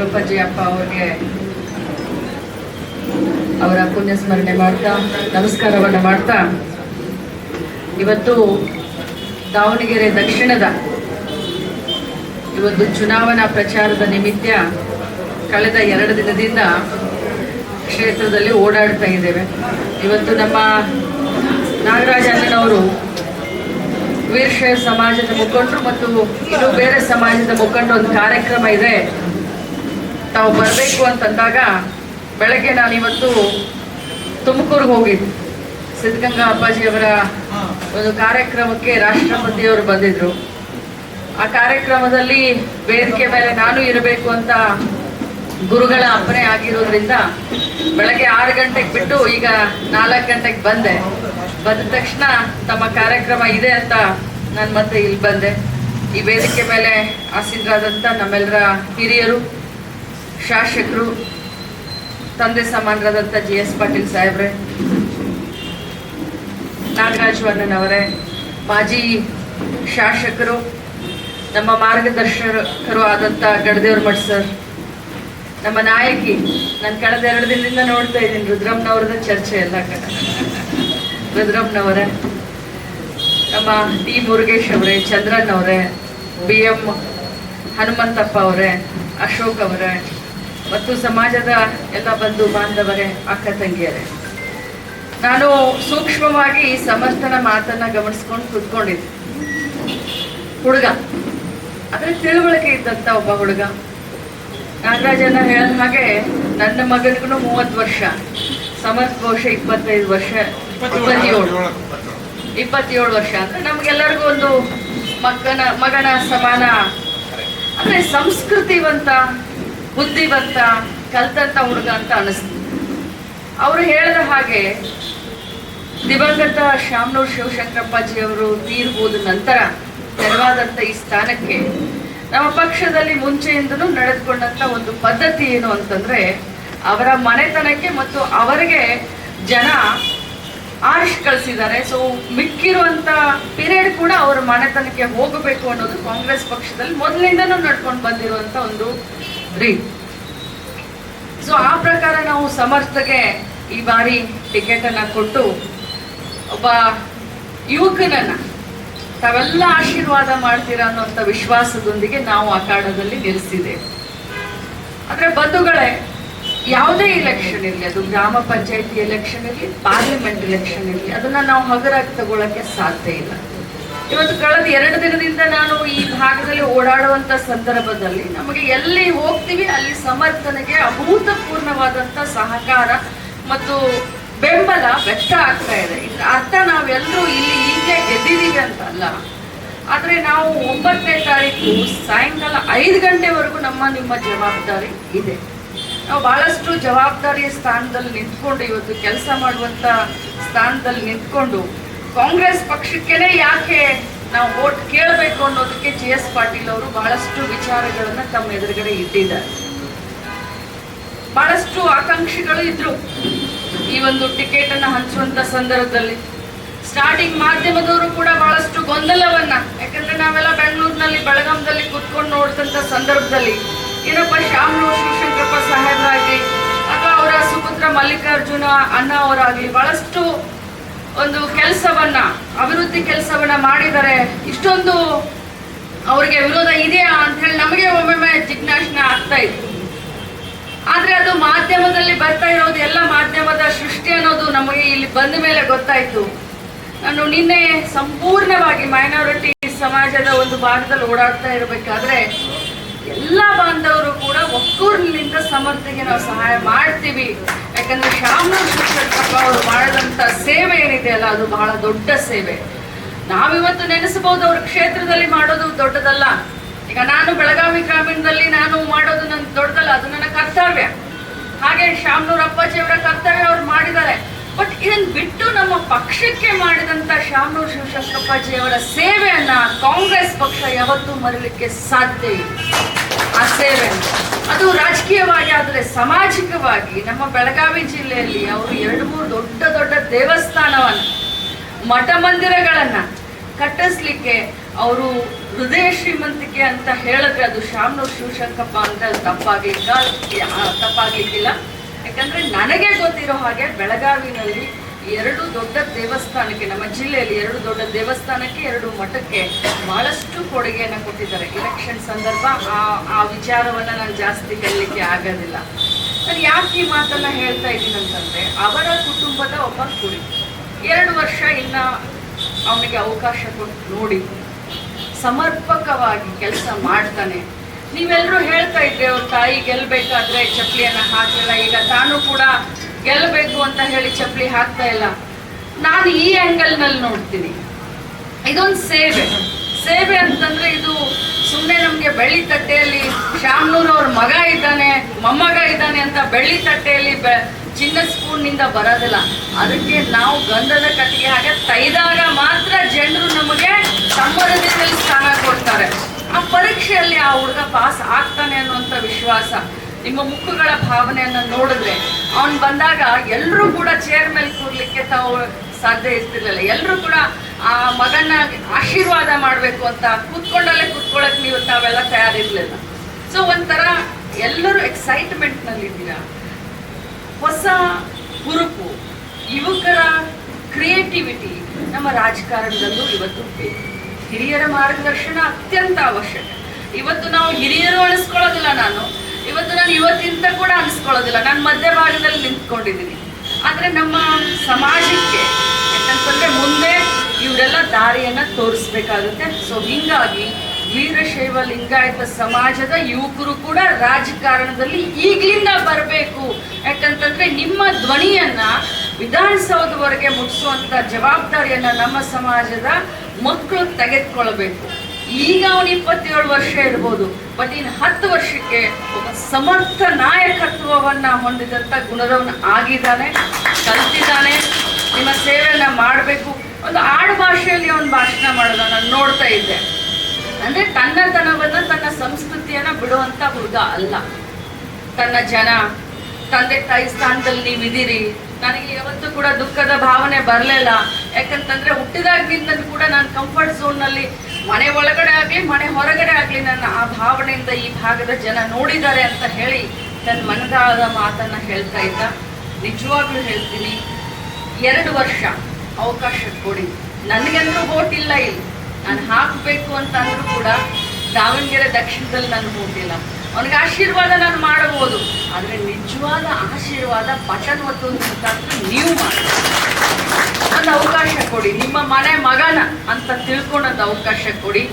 ಶಿವಪ್ಪಾಜಿ ಅಪ್ಪ ಅವರಿಗೆ ಅವರ ಪುಣ್ಯ ಸ್ಮರಣೆ ಮಾಡ್ತಾ ನಮಸ್ಕಾರವನ್ನು ಮಾಡ್ತಾ, ಇವತ್ತು ದಾವಣಗೆರೆ ದಕ್ಷಿಣದ ಇವತ್ತು ಚುನಾವಣಾ ಪ್ರಚಾರದ ನಿಮಿತ್ತ ಕಳೆದ 2 ದಿನದಿಂದ ಕ್ಷೇತ್ರದಲ್ಲಿ ಓಡಾಡ್ತಾ ಇದ್ದೇವೆ. ಇವತ್ತು ನಮ್ಮ ನಾಗರಾಜ ಅಣ್ಣನವರು ವೀರಶೈವ ಸಮಾಜದ ಮುಖಂಡರು ಮತ್ತು ಇನ್ನು ಬೇರೆ ಸಮಾಜದ ಮುಖಂಡರು ಒಂದು ಕಾರ್ಯಕ್ರಮ ಇದೆ, ತಾವು ಬರಬೇಕು ಅಂತಂದಾಗ ಬೆಳಗ್ಗೆ ನಾನು ಇವತ್ತು ತುಮಕೂರಿಗೆ ಹೋಗಿದ್ದೆ. ಸಿದ್ಧಗಂಗಾ ಅಪ್ಪಾಜಿಯವರ ಒಂದು ಕಾರ್ಯಕ್ರಮಕ್ಕೆ ರಾಷ್ಟ್ರಪತಿಯವರು ಬಂದಿದ್ರು. ಆ ಕಾರ್ಯಕ್ರಮದಲ್ಲಿ ವೇದಿಕೆ ಮೇಲೆ ನಾನು ಇರಬೇಕು ಅಂತ ಗುರುಗಳ ಅಪ್ಪಣೆ ಆಗಿರೋದ್ರಿಂದ ಬೆಳಗ್ಗೆ 6 ಗಂಟೆಗೆ ಬಿಟ್ಟು ಈಗ 4 ಗಂಟೆಗೆ ಬಂದೆ. ಬಂದ ತಕ್ಷಣ ತಮ್ಮ ಕಾರ್ಯಕ್ರಮ ಇದೆ ಅಂತ ನಾನು ಮತ್ತೆ ಇಲ್ಲಿ ಬಂದೆ. ಈ ವೇದಿಕೆ ಮೇಲೆ ಆಸೀನರಾದಂಥ ನಮ್ಮೆಲ್ಲರ ಹಿರಿಯರು, ಶಾಸಕರು, ತಂದೆ ಸಮಾನರಾದಂಥ GS ಪಾಟೀಲ್ ಸಾಹೇಬ್ರೆ, ನಾಗರಾಜ ಅಣ್ಣನವರೇ, ಮಾಜಿ ಶಾಸಕರು, ನಮ್ಮ ಮಾರ್ಗದರ್ಶಕರು ಆದಂಥ ಗಡದೇವ್ರ ಮಠ್ ಸರ್, ನಮ್ಮ ನಾಯಕಿ, ನಾನು ಕಳೆದ 2 ದಿನದಿಂದ ನೋಡ್ತಾ ಇದ್ದೀನಿ ರುದ್ರಮ್ಮನವ್ರದ ಚರ್ಚೆ ಎಲ್ಲ ಕಡೆ. ರುದ್ರಮ್ಮನವರೇ, ನಮ್ಮ ಟಿ ಮುರುಗೇಶ್ ಅವರೇ, ಚಂದ್ರನ್ ಅವರೇ, BM ಹನುಮಂತಪ್ಪ ಅವರೇ, ಅಶೋಕ್ ಅವರೇ ಮತ್ತು ಸಮಾಜದ ಎಲ್ಲ ಬಂಧು ಬಾಂಧವರೇ, ಅಕ್ಕ ತಂಗಿಯರೇ, ನಾನು ಸೂಕ್ಷ್ಮವಾಗಿ ಈ ಸಮರ್ಥನ ಮಾತನ್ನ ಗಮನಿಸ್ಕೊಂಡು ಕೂತ್ಕೊಂಡಿದ್ದೆ. ಹುಡುಗ, ಆದರೆ ತಿಳುವಳಿಕೆ ಇದ್ದಂತ ಒಬ್ಬ ಹುಡುಗ. ನಾಗರಾಜನ ಹೇಳಿದ ಹಾಗೆ ನನ್ನ ಮಗನಿಗೂ 30 ವರ್ಷ, ಸಮರ್ಥ ಬಹುಶಃ 25 ವರ್ಷ, 27 ವರ್ಷ. ಅಂದ್ರೆ ನಮ್ಗೆಲ್ಲರಿಗೂ ಒಂದು ಮಗನ ಸಮಾನ. ಅಂದ್ರೆ ಸಂಸ್ಕೃತಿವಂತ, ಬುದ್ಧಿವಂತ, ಕಲ್ತಂತ ಹುಡುಗ ಅಂತ ಅನಿಸ್ತು. ಅವರು ಹೇಳಿದ ಹಾಗೆ ದಿವಂಗತ ಶಾಮನೂರು ಶಿವಶಂಕರಪ್ಪಾಜಿ ಅವರು ತೀರ್ಬೋದ ನಂತರ ತೆರವಾದಂಥ ಈ ಸ್ಥಾನಕ್ಕೆ ನಮ್ಮ ಪಕ್ಷದಲ್ಲಿ ಮುಂಚೆಯಿಂದಲೂ ನಡೆದುಕೊಂಡಂತ ಒಂದು ಪದ್ಧತಿ ಏನು ಅಂತಂದ್ರೆ, ಅವರ ಮನೆತನಕ್ಕೆ ಮತ್ತು ಅವರಿಗೆ ಜನ ಆರಿಸಿ ಕಳಿಸಿದ್ದಾರೆ. ಸೊ ಮಿಕ್ಕಿರುವಂತ ಪೀರಿಯಡ್ ಕೂಡ ಅವರ ಮನೆತನಕ್ಕೆ ಹೋಗಬೇಕು ಅನ್ನೋದು ಕಾಂಗ್ರೆಸ್ ಪಕ್ಷದಲ್ಲಿ ಮೊದಲಿಂದನೂ ನಡ್ಕೊಂಡು ಬಂದಿರುವಂತ ಒಂದು ರೀತಿ. ಸೊ ಆ ಪ್ರಕಾರ ನಾವು ಸಮರ್ಥಗೆ ಈ ಬಾರಿ ಟಿಕೆಟ್ ಅನ್ನ ಕೊಟ್ಟು ಒಬ್ಬ ಯುವಕನನ್ನ ತಾವೆಲ್ಲ ಆಶೀರ್ವಾದ ಮಾಡ್ತೀರಾ ಅನ್ನುವಂಥ ವಿಶ್ವಾಸದೊಂದಿಗೆ ನಾವು ಅಖಾಡದಲ್ಲಿ ನಿಲ್ಲಿಸಿದ್ದೇವೆ. ಆದ್ರೆ ಬಂಧುಗಳೇ, ಯಾವುದೇ ಇಲೆಕ್ಷನ್ ಇರಲಿ, ಅದು ಗ್ರಾಮ ಪಂಚಾಯತಿ ಎಲೆಕ್ಷನ್ ಇರಲಿ, ಪಾರ್ಲಿಮೆಂಟ್ ಎಲೆಕ್ಷನ್ ಇರಲಿ, ಅದನ್ನ ನಾವು ಹಗುರಾಗಿ ತಗೊಳ್ಳಕ್ಕೆ ಸಾಧ್ಯ ಇಲ್ಲ. ಇವತ್ತು ಕಳೆದ 2 ದಿನದಿಂದ ನಾನು ಈ ಭಾಗದಲ್ಲಿ ಓಡಾಡುವಂತ ಸಂದರ್ಭದಲ್ಲಿ ನಮಗೆ ಎಲ್ಲಿ ಹೋಗ್ತೀವಿ ಅಲ್ಲಿ ಸಮರ್ಥನೆಗೆ ಅಭೂತಪೂರ್ಣವಾದಂತ ಸಹಕಾರ ಮತ್ತು ಬೆಂಬಲ ವ್ಯಕ್ತ ಆಗ್ತಾ ಇದೆ. ಇದ್ರ ಅರ್ಥ ನಾವೆಲ್ಲರೂ ಇಲ್ಲಿ ಈಗಲೇ ಗೆದ್ದಿದ್ದೀವಿ ಅಂತ ಅಲ್ಲ, ಆದ್ರೆ ನಾವು 9ನೇ ತಾರೀಕು ಸಾಯಂಕಾಲ 5 ಗಂಟೆವರೆಗೂ ನಿಮ್ಮ ಜವಾಬ್ದಾರಿ ಇದೆ. ನಾವು ಬಹಳಷ್ಟು ಜವಾಬ್ದಾರಿಯ ಸ್ಥಾನದಲ್ಲಿ ನಿಂತ್ಕೊಂಡು, ಇವತ್ತು ಕೆಲಸ ಮಾಡುವಂತ ಸ್ಥಾನದಲ್ಲಿ ನಿಂತ್ಕೊಂಡು ಕಾಂಗ್ರೆಸ್ ಪಕ್ಷಕ್ಕೇನೆ ಯಾಕೆ ನಾವು ವೋಟ್ ಕೇಳಬೇಕು ಅನ್ನೋದಕ್ಕೆ GS ಪಾಟೀಲ್ ಅವರು ಬಹಳಷ್ಟು ವಿಚಾರಗಳನ್ನ ತಮ್ಮ ಎದುರುಗಡೆ ಇಟ್ಟಿದ್ದಾರೆ. ಬಹಳಷ್ಟು ಆಕಾಂಕ್ಷಿಗಳು ಇದ್ರು ಈ ಒಂದು ಟಿಕೆಟ್ ಅನ್ನ ಹಂಚುವಂತ ಸಂದರ್ಭದಲ್ಲಿ. ಸ್ಟಾರ್ಟಿಂಗ್ ಮಾಧ್ಯಮದವರು ಕೂಡ ಬಹಳಷ್ಟು ಗೊಂದಲವನ್ನ, ಯಾಕಂದ್ರೆ ನಾವೆಲ್ಲ ಬೆಂಗಳೂರಿನಲ್ಲಿ, ಬೆಳಗಾಂದಲ್ಲಿ ಕುತ್ಕೊಂಡು ನೋಡಿದಂತ ಸಂದರ್ಭದಲ್ಲಿ ಏನಪ್ಪ ಶಾಮನೂರು ಶಿವಶಂಕರಪ್ಪ ಸಾಹೇಬರಾಗ್ಲಿ ಅಥವಾ ಅವರ ಸುಪುತ್ರ ಮಲ್ಲಿಕಾರ್ಜುನ ಅಣ್ಣ ಅವರಾಗ್ಲಿ ಬಹಳಷ್ಟು ಒಂದು ಕೆಲಸವನ್ನ, ಅಭಿವೃದ್ಧಿ ಕೆಲಸವನ್ನ ಮಾಡಿದ್ದಾರೆ, ಇಷ್ಟೊಂದು ಅವ್ರಿಗೆ ವಿರೋಧ ಇದೆಯಾ ಅಂತ ಹೇಳಿ ನಮಗೆ ಒಮ್ಮೊಮ್ಮೆ ಜಿಜ್ಞಾಸನೆ ಆಗ್ತಾ ಇತ್ತು. ಆದ್ರೆ ಅದು ಮಾಧ್ಯಮದಲ್ಲಿ ಬರ್ತಾ ಇರೋದು ಎಲ್ಲ ಮಾಧ್ಯಮದ ಸೃಷ್ಟಿ ಅನ್ನೋದು ನಮಗೆ ಇಲ್ಲಿ ಬಂದ ಮೇಲೆ ಗೊತ್ತಾಯ್ತು. ನಾನು ನಿನ್ನೆ ಸಂಪೂರ್ಣವಾಗಿ ಮೈನಾರಿಟಿ ಸಮಾಜದ ಒಂದು ಭಾಗದಲ್ಲಿ ಓಡಾಡ್ತಾ ಇರಬೇಕಾದ್ರೆ ಎಲ್ಲ ಬಾಂಧವರು ಕೂಡ ಒಕ್ಕೂರಿನಿಂದ ಸಮರ್ಥೆಗೆ ನಾವು ಸಹಾಯ ಮಾಡ್ತೀವಿ. ಯಾಕಂದ್ರೆ ಶಾಮನೂರು ಶಿವಶಂಕರಪ್ಪ ಅವರು ಮಾಡಿದಂತ ಸೇವೆ ಏನಿದೆ ಅಲ್ಲ, ಅದು ಬಹಳ ದೊಡ್ಡ ಸೇವೆ. ನಾವಿವತ್ತು ನೆನೆಸಬಹುದು ಅವ್ರ ಕ್ಷೇತ್ರದಲ್ಲಿ ಮಾಡೋದು ದೊಡ್ಡದಲ್ಲ. ಈಗ ನಾನು ಬೆಳಗಾವಿ ಗ್ರಾಮೀಣದಲ್ಲಿ ನಾನು ಮಾಡೋದು ನನ್ನ ದೊಡ್ಡದಲ್ಲ, ಅದು ನನ್ನ ಕರ್ತವ್ಯ. ಹಾಗೆ ಶಾಮನೂರು ಅಪ್ಪಾಜಿ ಅವರ ಕರ್ತವ್ಯ ಅವ್ರು ಮಾಡಿದ್ದಾರೆ. ಬಟ್ ಇದನ್ನ ಬಿಟ್ಟು ನಮ್ಮ ಪಕ್ಷಕ್ಕೆ ಮಾಡಿದಂತ ಶಾಮನೂರು ಶಿವಶಂಕರಪ್ಪಾಜಿ ಅವರ ಸೇವೆಯನ್ನ ಕಾಂಗ್ರೆಸ್ ಪಕ್ಷ ಯಾವತ್ತೂ ಮರೀಲಿಕ್ಕೆ ಸಾಧ್ಯ ಇಲ್ಲ. ಆ ಸೇವೆ ಅದು ರಾಜಕೀಯವಾಗಿ, ಆದರೆ ಸಾಮಾಜಿಕವಾಗಿ ನಮ್ಮ ಬೆಳಗಾವಿ ಜಿಲ್ಲೆಯಲ್ಲಿ ಅವರು 2-3 ದೊಡ್ಡ ದೊಡ್ಡ ದೇವಸ್ಥಾನವನ್ನ, ಮಠ ಮಂದಿರಗಳನ್ನ ಕಟ್ಟಿಸ್ಲಿಕ್ಕೆ ಅವರು ಹೃದಯ ಶ್ರೀಮಂತಿಕೆ ಅಂತ ಹೇಳಿದ್ರೆ ಅದು ಶಾಮನೂರು ಶಿವಶಂಕರಪ್ಪ ಅಂತ ತಪ್ಪಾಗ್ಲಿಕ್ಕಿಲ್ಲ. ಯಾಕಂದ್ರೆ ನನಗೆ ಗೊತ್ತಿರೋ ಹಾಗೆ ಬೆಳಗಾವಿನಲ್ಲಿ 2 ದೊಡ್ಡ ದೇವಸ್ಥಾನಕ್ಕೆ, ನಮ್ಮ ಜಿಲ್ಲೆಯಲ್ಲಿ 2 ದೊಡ್ಡ ದೇವಸ್ಥಾನಕ್ಕೆ 2 ಮಠಕ್ಕೆ ಬಹಳಷ್ಟು ಕೊಡುಗೆಯನ್ನು ಕೊಟ್ಟಿದ್ದಾರೆ. ಇಲೆಕ್ಷನ್ ಸಂದರ್ಭ ಆ ವಿಚಾರವನ್ನ ನಾನು ಜಾಸ್ತಿ ಹೇಳಲಿಕ್ಕೆ ಆಗೋದಿಲ್ಲ. ನಾನು ಯಾಕೆ ಈ ಮಾತನ್ನ ಹೇಳ್ತಾ ಇದ್ದೀನಿ ಅಂತಂದ್ರೆ, ಅವರ ಕುಟುಂಬದ ಒಬ್ಬ ಕುಡಿ 2 ವರ್ಷ ಇನ್ನ ಅವನಿಗೆ ಅವಕಾಶ ಕೊಟ್ಟು ನೋಡಿ ಸಮರ್ಪಕವಾಗಿ ಕೆಲಸ ಮಾಡ್ತಾನೆ. ನೀವೆಲ್ಲರೂ ಹೇಳ್ತಾ ಇದ್ರೆ ಅವ್ರ ತಾಯಿ ಗೆಲ್ಬೇಕಾದ್ರೆ ಚಪ್ಪಲಿಯನ್ನ ಹಾಕಲಿಲ್ಲ, ಈಗ ತಾನು ಕೂಡ ಗೆಲ್ಲಬೇಕು ಅಂತ ಹೇಳಿ ಚಪ್ಪಲಿ ಹಾಕ್ತಾ ಇಲ್ಲ. ನಾನು ಈ ಆಂಗಲ್ನಲ್ಲಿ ನೋಡ್ತೀನಿ, ಇದೊಂದು ಸೇವೆ ಅಂತಂದ್ರೆ ಇದು ಸುಮ್ಮನೆ ನಮ್ಗೆ ಬೆಳ್ಳಿ ತಟ್ಟೆಯಲ್ಲಿ ಶಾಮನೂರ್ ಅವ್ರ ಮಗ ಇದ್ದಾನೆ ಮೊಮ್ಮಗ ಇದ್ದಾನೆ ಅಂತ ಬೆಳ್ಳಿ ತಟ್ಟೆಯಲ್ಲಿ ಚಿನ್ನದ ಸ್ಪೂನ್ನಿಂದ ಬರೋದಿಲ್ಲ. ಅದಕ್ಕೆ ನಾವು ಗಂಧದ ಕಟ್ಟಿಗೆ ಹಾಗೆ ತೈದಾಗ ಮಾತ್ರ ಜನರು ನಮಗೆ ಸಂಬಂಧದಲ್ಲಿ ಸ್ಥಾನ ಕೊಡ್ತಾರೆ. ಆ ಪರೀಕ್ಷೆಯಲ್ಲಿ ಆ ಹುಡುಗ ಪಾಸ್ ಆಗ್ತಾನೆ ಅನ್ನುವಂಥ ವಿಶ್ವಾಸ, ನಿಮ್ಮ ಮುಖಗಳ ಭಾವನೆಯನ್ನು ನೋಡಿದ್ರೆ ಅವನು ಬಂದಾಗ ಎಲ್ಲರೂ ಕೂಡ ಚೇರ್ ಮೇಲೆ ಕೂರ್ಲಿಕ್ಕೆ ತಾವು ಸಾಧ್ಯ ಇರ್ತಿರ್ಲಿಲ್ಲ. ಎಲ್ಲರೂ ಕೂಡ ಆ ಮಗನ ಆಶೀರ್ವಾದ ಮಾಡಬೇಕು ಅಂತ ಕೂತ್ಕೊಳ್ಳಕ್ ನೀವು ತಾವೆಲ್ಲ ತಯಾರಿರ್ಲಿಲ್ಲ. ಸೊ ಒಂಥರ ಎಲ್ಲರೂ ಎಕ್ಸೈಟ್ಮೆಂಟ್ನಲ್ಲಿ ಇದ್ದೀರಾ. ಹೊಸ ಹುರುಪು, ಯುವಕರ ಕ್ರಿಯೇಟಿವಿಟಿ ನಮ್ಮ ರಾಜಕಾರಣದಲ್ಲೂ ಇವತ್ತು ಬೇಕು. ಹಿರಿಯರ ಮಾರ್ಗದರ್ಶನ ಅತ್ಯಂತ ಅವಶ್ಯಕ. ಇವತ್ತು ನಾವು ಹಿರಿಯರು ಅನಿಸ್ಕೊಳ್ಳೋದಿಲ್ಲ, ನಾನು ಇವತ್ತಿಂತ ಕೂಡ ಅನಿಸ್ಕೊಳ್ಳೋದಿಲ್ಲ. ನಾನು ಮಧ್ಯಭಾಗದಲ್ಲಿ ನಿಂತ್ಕೊಂಡಿದ್ದೀನಿ. ಆದರೆ ನಮ್ಮ ಸಮಾಜಕ್ಕೆ ಯಾಕಂತಂದ್ರೆ ಮುಂದೆ ಇವರೆಲ್ಲ ದಾರಿಯನ್ನ ತೋರಿಸ್ಬೇಕಾಗುತ್ತೆ. ಸೊ ಹೀಗಾಗಿ ವೀರಶೈವ ಲಿಂಗಾಯತ ಸಮಾಜದ ಯುವಕರು ಕೂಡ ರಾಜಕಾರಣದಲ್ಲಿ ಈಗಲಿಂದ ಬರಬೇಕು. ಯಾಕಂತಂದ್ರೆ ನಿಮ್ಮ ಧ್ವನಿಯನ್ನ ವಿಧಾನಸೌಧವರೆಗೆ ಮುಟ್ಟಿಸುವಂತ ಜವಾಬ್ದಾರಿಯನ್ನ ನಮ್ಮ ಸಮಾಜದ ಮಕ್ಕಳು ತೆಗೆದುಕೊಳ್ಬೇಕು. ಈಗ ಅವನು 27 ವರ್ಷ ಇರ್ಬೋದು, ಬಟ್ ಇನ್ನು 10 ವರ್ಷಕ್ಕೆ ಒಬ್ಬ ಸಮರ್ಥ ನಾಯಕತ್ವವನ್ನ ಹೊಂದಿದಂತ ಗುಣದವನು ಆಗಿದ್ದಾನೆ, ಕಲ್ತಿದ್ದಾನೆ. ನಿಮ್ಮ ಸೇವೆಯನ್ನ ಮಾಡಬೇಕು. ಒಂದು ಆಡು ಭಾಷೆಯಲ್ಲಿ ಅವನು ಭಾಷಣ ಮಾಡೋದು ನಾನು ನೋಡ್ತಾ ಇದ್ದೆ. ಅಂದ್ರೆ ತನ್ನತನವನ್ನ, ತನ್ನ ಸಂಸ್ಕೃತಿಯನ್ನ ಬಿಡುವಂತ ಹುಡುಗ ಅಲ್ಲ. ತನ್ನ ಜನ, ತಂದೆ ತಾಯಿ ಸ್ಥಾನದಲ್ಲಿ ನೀವಿದ್ದೀರಿ. ನನಗೆ ಯಾವತ್ತೂ ಕೂಡ ದುಃಖದ ಭಾವನೆ ಬರಲಿಲ್ಲ. ಯಾಕಂತಂದ್ರೆ ಹುಟ್ಟಿದಾಗಿನಿಂದ ಕೂಡ ನಾನು ಕಂಫರ್ಟ್ ಝೋನ್ನಲ್ಲಿ, ಮನೆ ಒಳಗಡೆ ಆಗಲಿ ಮನೆ ಹೊರಗಡೆ ಆಗಲಿ, ನನ್ನ ಆ ಭಾವನೆಯಿಂದ ಈ ಭಾಗದ ಜನ ನೋಡಿದ್ದಾರೆ ಅಂತ ಹೇಳಿ ನನ್ನ ಮನದಾದ ಮಾತನ್ನ ಹೇಳ್ತಾ ಇದ್ದ. ನಿಜವಾಗ್ಲೂ ಹೇಳ್ತೀನಿ, 2 ವರ್ಷ ಅವಕಾಶ ಕೊಡಿ. ನನಗಂದ್ರೂ ವೋಟ್ ಇಲ್ಲ, ಇಲ್ಲಿ ನಾನು ಹಾಕಬೇಕು ಅಂತ ಅಂದ್ರೂ ಕೂಡ ದಾವಣಗೆರೆ ದಕ್ಷಿಣದಲ್ಲಿ ನಾನು ವೋಟ್ ಇಲ್ಲ. ಅವನಿಗೆ ಆಶೀರ್ವಾದ ನಾನು ಮಾಡಬಹುದು, ಆದರೆ ನಿಜವಾದ ಆಶೀರ್ವಾದ ಬಟನ್ ಒತ್ತುವಂತಂದ್ರೆ ನೀವು ಮಾಡಿ. ಒಂದು ಅವಕಾಶ ಕೊಡಿ, ನಿಮ್ಮ ಮನೆ ಮಗನ ಅಂತ ತಿಳ್ಕೊಂಡೊಂದು ಅವಕಾಶ ಕೊಡಿ.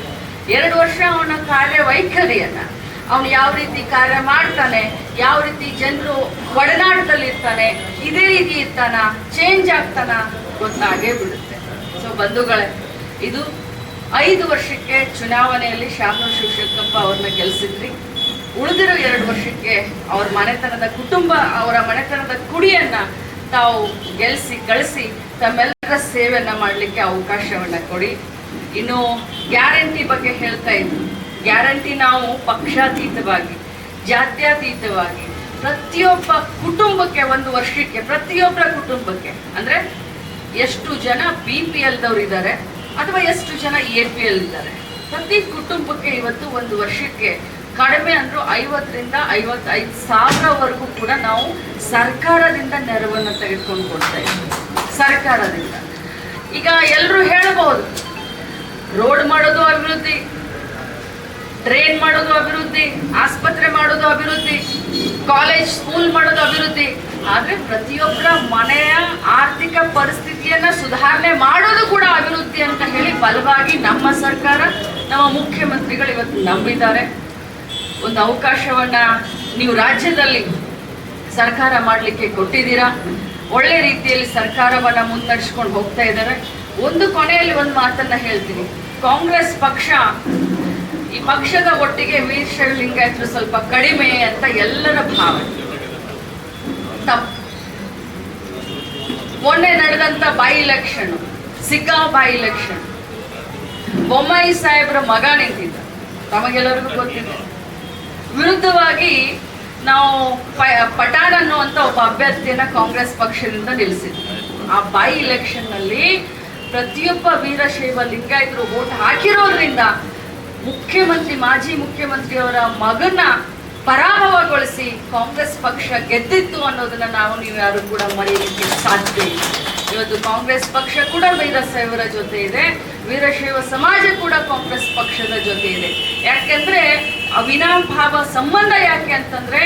2 ವರ್ಷ ಅವನ ಕಾರ್ಯವೈಖರಿಯನ್ನ, ಅವನು ಯಾವ ರೀತಿ ಕಾರ್ಯ ಮಾಡ್ತಾನೆ, ಯಾವ ರೀತಿ ಜನರು ಒಡನಾಟದಲ್ಲಿ ಇರ್ತಾನೆ, ಇದೇ ರೀತಿ ಇರ್ತಾನ, ಚೇಂಜ್ ಆಗ್ತಾನ ಗೊತ್ತಾಗೇ ಬಿಡುತ್ತೆ. ಸೊ ಬಂಧುಗಳೇ, ಇದು 5 ವರ್ಷಕ್ಕೆ ಚುನಾವಣೆಯಲ್ಲಿ ಶಾಮನೂರು ಶಿವಶಂಕರಪ್ಪ ಅವ್ರನ್ನ ಗೆಲ್ಸಿದ್ರಿ. ಉಳಿದಿರೋ 2 ವರ್ಷಕ್ಕೆ ಅವ್ರ ಮನೆತನದ ಕುಟುಂಬ, ಅವರ ಮನೆತನದ ಕುಡಿಯನ್ನ ತಾವು ಗಳಿಸಿ ತಮ್ಮೆಲ್ಲರ ಸೇವೆಯನ್ನ ಮಾಡಲಿಕ್ಕೆ ಅವಕಾಶವನ್ನ ಕೊಡಿ. ಇನ್ನು ಗ್ಯಾರಂಟಿ ಬಗ್ಗೆ ಹೇಳ್ತಾ ಇದ್ವಿ. ಗ್ಯಾರಂಟಿ ನಾವು ಪಕ್ಷಾತೀತವಾಗಿ, ಜಾತ್ಯತೀತವಾಗಿ ಪ್ರತಿಯೊಬ್ಬ ಕುಟುಂಬಕ್ಕೆ 1 ವರ್ಷಕ್ಕೆ, ಪ್ರತಿಯೊಬ್ಬರ ಕುಟುಂಬಕ್ಕೆ, ಅಂದ್ರೆ ಎಷ್ಟು ಜನ BPL ದವ್ರು ಇದ್ದಾರೆ ಅಥವಾ ಎಷ್ಟು ಜನ APL ಇದ್ದಾರೆ, ಪ್ರತಿ ಕುಟುಂಬಕ್ಕೆ ಇವತ್ತು 1 ವರ್ಷಕ್ಕೆ ಕಡಿಮೆ ಅಂದ್ರೂ 50 ರಿಂದ 55 ಸಾವಿರವರೆಗೂ ಕೂಡ ನಾವು ಸರ್ಕಾರದಿಂದ ನೆರವನ್ನು ತೆಗೆದುಕೊಂಡು ಕೊಡ್ತಾ ಇದ್ದೀವಿ. ಸರ್ಕಾರದಿಂದ ಈಗ ಎಲ್ಲರೂ ಹೇಳಬಹುದು, ರೋಡ್ ಮಾಡೋದು ಅಭಿವೃದ್ಧಿ, ಟ್ರೈನ್ ಮಾಡೋದು ಅಭಿವೃದ್ಧಿ, ಆಸ್ಪತ್ರೆ ಮಾಡೋದು ಅಭಿವೃದ್ಧಿ, ಕಾಲೇಜ್ ಸ್ಕೂಲ್ ಮಾಡೋದು ಅಭಿವೃದ್ಧಿ. ಆದ್ರೆ ಪ್ರತಿಯೊಬ್ಬರ ಮನೆಯ ಆರ್ಥಿಕ ಪರಿಸ್ಥಿತಿಯನ್ನ ಸುಧಾರಣೆ ಮಾಡೋದು ಕೂಡ ಅಭಿವೃದ್ಧಿ ಅಂತ ಹೇಳಿ ಬಲವಾಗಿ ನಮ್ಮ ಸರ್ಕಾರ, ನಮ್ಮ ಮುಖ್ಯಮಂತ್ರಿಗಳು ಇವತ್ತು ನಂಬಿದ್ದಾರೆ. ಒಂದು ಅವಕಾಶವನ್ನ ನೀವು ರಾಜ್ಯದಲ್ಲಿ ಸರ್ಕಾರ ಮಾಡಲಿಕ್ಕೆ ಕೊಟ್ಟಿದ್ದೀರಾ. ಒಳ್ಳೆ ರೀತಿಯಲ್ಲಿ ಸರ್ಕಾರವನ್ನ ಮುನ್ನಡೆಸ್ಕೊಂಡು ಹೋಗ್ತಾ ಇದ್ದಾರೆ. ಒಂದು ಕೊನೆಯಲ್ಲಿ ಒಂದು ಮಾತನ್ನ ಹೇಳ್ತೀನಿ, ಕಾಂಗ್ರೆಸ್ ಪಕ್ಷ, ಈ ಪಕ್ಷದ ಒಟ್ಟಿಗೆ ವೀರಶೈವ ಲಿಂಗಾಯತರು ಸ್ವಲ್ಪ ಕಡಿಮೆ ಅಂತ ಎಲ್ಲರ ಭಾವನೆ ತಪ್ಪು. ಮೊನ್ನೆ ನಡೆದಂತ ಎಲೆಕ್ಷನ್, ಸಿಕ್ಕಾ ಎಲೆಕ್ಷನ್, ಬೊಮ್ಮಾಯಿ ಸಾಹೇಬ್ರ ಮಗ ನಿಂತಿದ್ದ, ತಮಗೆಲ್ಲರಿಗೂ ಗೊತ್ತಿದೆ. ವಿರುದ್ಧವಾಗಿ ನಾವು ಪಠಾಣ್ ಅನ್ನುವಂತ ಒಬ್ಬ ಅಭ್ಯರ್ಥಿಯನ್ನ ಕಾಂಗ್ರೆಸ್ ಪಕ್ಷದಿಂದ ನಿಲ್ಲಿಸಿದ್ವಿ. ಆ ಎಲೆಕ್ಷನ್ ನಲ್ಲಿ ಪ್ರತಿಯೊಬ್ಬ ವೀರಶೈವ ಲಿಂಗಾಯತರು ವೋಟ್ ಹಾಕಿರೋದ್ರಿಂದ ಮಾಜಿ ಮುಖ್ಯಮಂತ್ರಿಯವರ ಮಗನ ಪರಾಭವಗೊಳಿಸಿ ಕಾಂಗ್ರೆಸ್ ಪಕ್ಷ ಗೆದ್ದಿತ್ತು ಅನ್ನೋದನ್ನ ನೀವು ಯಾರು ಕೂಡ ಮರೆಯಲಿಕ್ಕೆ ಸಾಧ್ಯ ಇಲ್ಲ. ಇವತ್ತು ಕಾಂಗ್ರೆಸ್ ಪಕ್ಷ ಕೂಡ ವೀರಶೈವರ ಜೊತೆ ಇದೆ, ವೀರಶೈವ ಸಮಾಜ ಕೂಡ ಕಾಂಗ್ರೆಸ್ ಪಕ್ಷದ ಜೊತೆ ಇದೆ. ಯಾಕೆಂದ್ರೆ ಅವಿನಾಭಾವ ಸಂಬಂಧ ಯಾಕೆ ಅಂತಂದ್ರೆ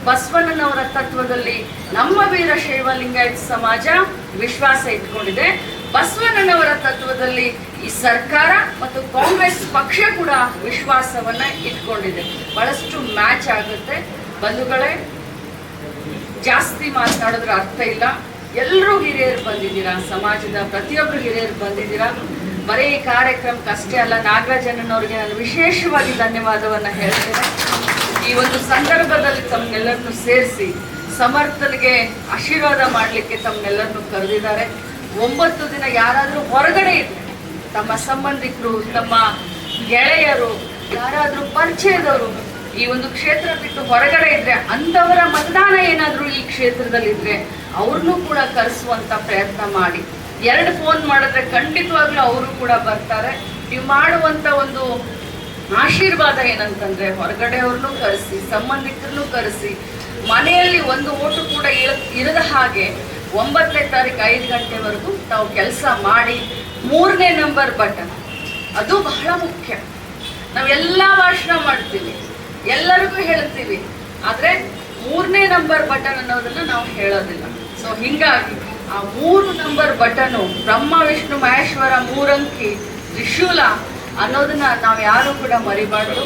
ಬಸವಣ್ಣನವರ ತತ್ವದಲ್ಲಿ ನಮ್ಮ ವೀರಶೈವ ಲಿಂಗಾಯತ ಸಮಾಜ ವಿಶ್ವಾಸ ಇಟ್ಕೊಂಡಿದೆ. ಬಸವಣ್ಣನವರ ತತ್ವದಲ್ಲಿ ಈ ಸರ್ಕಾರ ಮತ್ತು ಕಾಂಗ್ರೆಸ್ ಪಕ್ಷ ಕೂಡ ವಿಶ್ವಾಸವನ್ನ ಇಟ್ಕೊಂಡಿದೆ. ಬಹಳಷ್ಟು ಮ್ಯಾಚ್ ಆಗುತ್ತೆ. ಬಂಧುಗಳೇ, ಜಾಸ್ತಿ ಮಾತನಾಡೋದ್ರ ಅರ್ಥ ಇಲ್ಲ. ಎಲ್ಲರೂ ಹಿರಿಯರು ಬಂದಿದ್ದೀರಾ, ಸಮಾಜದ ಪ್ರತಿಯೊಬ್ಬರು ಹಿರಿಯರು ಬಂದಿದ್ದೀರಾ. ಬರೀ ಈ ಕಾರ್ಯಕ್ರಮಕ್ಕಷ್ಟೇ ಅಲ್ಲ, ನಾಗರಾಜಣ್ಣನವ್ರಿಗೆ ನಾನು ವಿಶೇಷವಾಗಿ ಧನ್ಯವಾದವನ್ನ ಹೇಳ್ತೇನೆ. ಈ ಒಂದು ಸಂದರ್ಭದಲ್ಲಿ ತಮ್ಮನ್ನೆಲ್ಲರನ್ನು ಸೇರಿಸಿ ಸಮರ್ಥನಿಗೆ ಆಶೀರ್ವಾದ ಮಾಡಲಿಕ್ಕೆ ತಮ್ಮನ್ನೆಲ್ಲರನ್ನು ಕರೆದಿದ್ದಾರೆ. 9 ದಿನ ಯಾರಾದರೂ ಹೊರಗಡೆ ಇದ್ರೆ, ತಮ್ಮ ಸಂಬಂಧಿಕರು, ತಮ್ಮ ಗೆಳೆಯರು, ಯಾರಾದರೂ ಪರಿಚಯದವರು ಈ ಒಂದು ಕ್ಷೇತ್ರ ಬಿಟ್ಟು ಹೊರಗಡೆ ಇದ್ರೆ, ಅಂಥವರ ಮತದಾನ ಏನಾದರೂ ಈ ಕ್ಷೇತ್ರದಲ್ಲಿದ್ರೆ ಅವ್ರನ್ನೂ ಕೂಡ ಕರೆಸುವಂತ ಪ್ರಯತ್ನ ಮಾಡಿ. 2 ಫೋನ್ ಮಾಡಿದ್ರೆ ಖಂಡಿತವಾಗ್ಲೂ ಅವರು ಕೂಡ ಬರ್ತಾರೆ. ನೀವು ಮಾಡುವಂತ ಒಂದು ಆಶೀರ್ವಾದ ಏನಂತಂದ್ರೆ ಹೊರಗಡೆಯವ್ರನ್ನೂ ಕರೆಸಿ, ಸಂಬಂಧಿಕರನ್ನು ಕರೆಸಿ, ಮನೆಯಲ್ಲಿ ಒಂದು ಓಟು ಕೂಡ ಇರದ ಹಾಗೆ 9ನೇ ತಾರೀಕು 5 ಗಂಟೆವರೆಗೂ ತಾವು ಕೆಲಸ ಮಾಡಿ 3ನೇ ನಂಬರ್ ಬಟನ್ ಅದು ಬಹಳ ಮುಖ್ಯ. ನಾವೆಲ್ಲ ಭಾಷಣ ಮಾಡ್ತೀವಿ, ಎಲ್ಲರಿಗೂ ಹೇಳ್ತೀವಿ, ಆದ್ರೆ 3ನೇ ನಂಬರ್ ಬಟನ್ ಅನ್ನೋದನ್ನ ನಾವು ಹೇಳೋದಿಲ್ಲ. ಸೊ ಹಿಂಗಾಗಿ ಆ 3 ನಂಬರ್ ಬಟನು ಬ್ರಹ್ಮ ವಿಷ್ಣು ಮಹೇಶ್ವರ 3 ಅಂಕಿ ತ್ರಿಶೂಲ ಅನ್ನೋದನ್ನ ನಾವು ಯಾರು ಕೂಡ ಮರಿಬಾರ್ದು.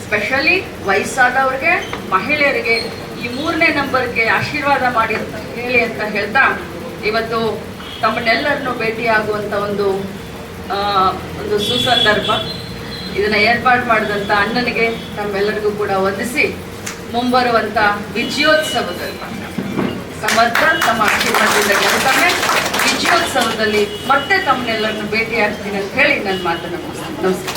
ಸ್ಪೆಷಲಿ ವಯಸ್ಸಾದವ್ರಿಗೆ, ಮಹಿಳೆಯರಿಗೆ ಈ 3ನೇ ನಂಬರ್ಗೆ ಆಶೀರ್ವಾದ ಮಾಡಿ ಅಂತ ಹೇಳ್ತಾ ಇವತ್ತು ತಮ್ಮನ್ನೆಲ್ಲರನ್ನು ಭೇಟಿಯಾಗುವಂತ ಒಂದು ಸುಸಂದರ್ಭ. ಇದನ್ನ ಏರ್ಪಾಡು ಮಾಡಿದಂತ ಅಣ್ಣನಿಗೆ ತಮ್ಮೆಲ್ಲರಿಗೂ ಕೂಡ ವಂದಿಸಿ ಮುಂಬರುವಂತ ವಿಜಯೋತ್ಸವದಲ್ಲಿ ಸಮರ್ಥ ತಮ್ಮ ಆಶೀರ್ವಾದದಿಂದ ಗೆಲ್ತಾನೆ. ವಿಜಯೋತ್ಸವದಲ್ಲಿ ಮತ್ತೆ ತಮ್ಮನ್ನೆಲ್ಲರನ್ನು ಭೇಟಿಯಾಗ್ತೀನಿ ಅಂತ ಹೇಳಿ ನನ್ನ ಮಾತನ್ನು ಮುಗಿಸ್ತೀನಿ. ನಮಸ್ಕಾರ.